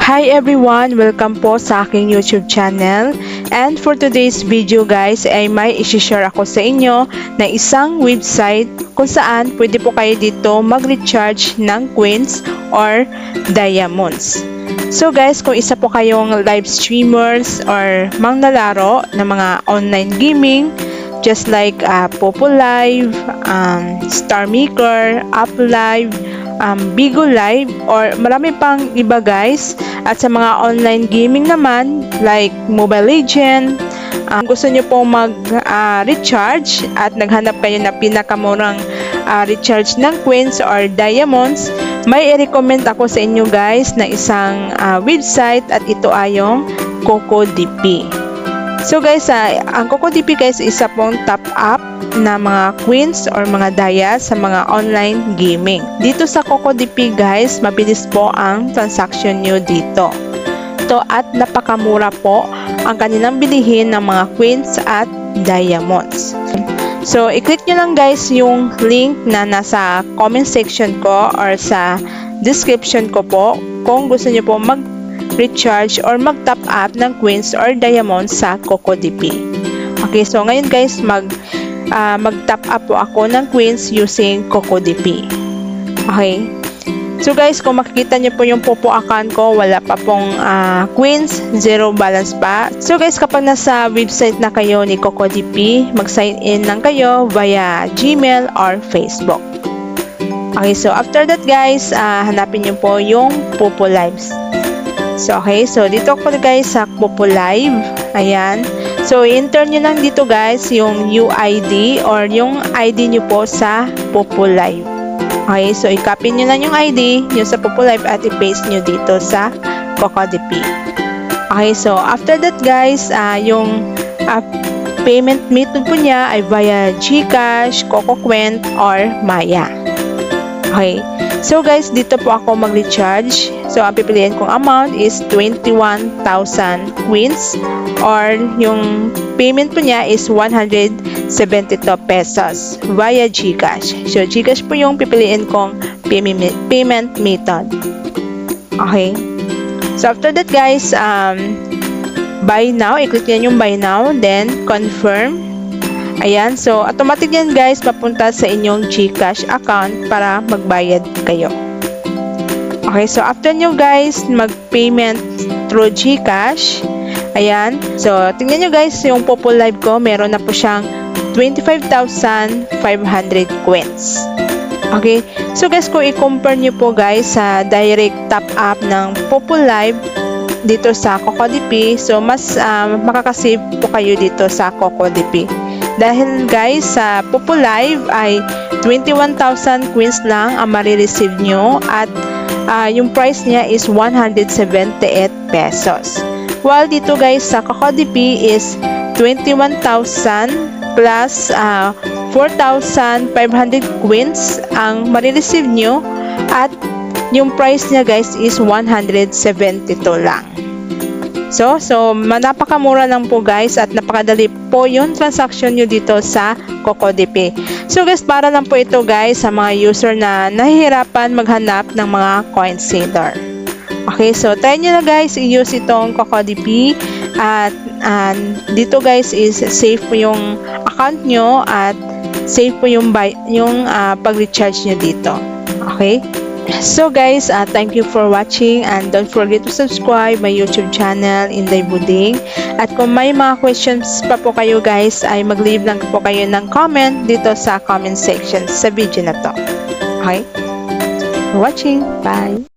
Hi everyone! Welcome po sa aking YouTube channel. And for today's video guys ay may isi-share ako sa inyo na isang website kung saan pwede po kayo dito mag-recharge ng coins or diamonds. So guys, kung isa po kayong live streamers or manglalaro ng mga online gaming just like Popo Live, Star Maker, Up Live, Bigo Live, or marami pang iba guys. At sa mga online gaming naman like Mobile Legends, gusto nyo pong mag-recharge at naghanap kayo na pinakamurang recharge ng coins or diamonds, may i-recommend ako sa inyo guys na isang website at ito ay yung CocoDP. So guys, ang CocoDP guys isa pong top up na mga coins or mga daya sa mga online gaming. Dito sa CocoDP guys, mabilis po ang transaction nyo dito. At napakamura po ang kanilang bilihin ng mga coins at diamonds. So, i-click nyo lang guys yung link na nasa comment section ko or sa description ko po kung gusto nyo po mag-recharge or mag-top up ng coins or diamonds sa CocoDP. Okay, so ngayon guys, mag-top up po ako ng coins using CocoDP. Okay. So guys, kung makikita nyo po yung Popo account ko, wala pa pong coins, zero balance pa. So guys, kapag nasa website na kayo ni CocoDP, mag-sign in lang kayo via Gmail or Facebook. Okay, so after that guys, hanapin nyo po yung Popo Lives. So okay, so dito ako guys sa Popo Live. Ayan. So enter nyo lang dito guys yung UID or yung ID nyo po sa Popo Live. Okay, so i-copy nyo lang yung ID nyo sa Popo Live at i-paste nyo dito sa CocoDP. Okay, so after that guys, yung payment method po niya ay via GCash, CocoQuent, or Maya. Okay, so guys, dito po ako mag-recharge. So ang pipiliin kong amount is 21,000 coins or yung payment po niya is 172 pesos via GCash. So GCash po yung pipiliin kong payment method. Okay. So after that guys, buy now, i-click nyo yung buy now, then confirm. Ayan, so automatic yan guys, papunta sa inyong GCash account para magbayad kayo. Okay, so after nyo guys mag-payment through GCash, ayan, so tingnan nyo guys yung Popo Live ko, meron na po siyang 25,500 coins. Okay, so guys, kung i-compare nyo po guys sa direct top up ng Popo Live dito sa CocoDP, so mas makakasave po kayo dito sa CocoDP. Dahil guys, sa Popo Live ay 21,000 coins lang ang marireceive nyo at yung price niya is 178 pesos. While dito guys sa CocoDP is 21,000 plus 4,500 coins ang marireceive nyo at yung price niya guys is 172 lang. So napakamura lang po guys at napakadali po yung transaction nyo dito sa CocoDP. So guys, para lang po ito guys sa mga user na nahihirapan maghanap ng mga coin seller. Okay, so try nyo na guys i-use itong CocoDP at dito guys is safe po yung account nyo at safe po yung pag-recharge nyo dito. Okay? So guys, thank you for watching and don't forget to subscribe my YouTube channel, Inday Buding. At kung may mga questions pa po kayo guys, ay mag-leave lang po kayo ng comment dito sa comment section sa video na to. Okay? For watching. Bye!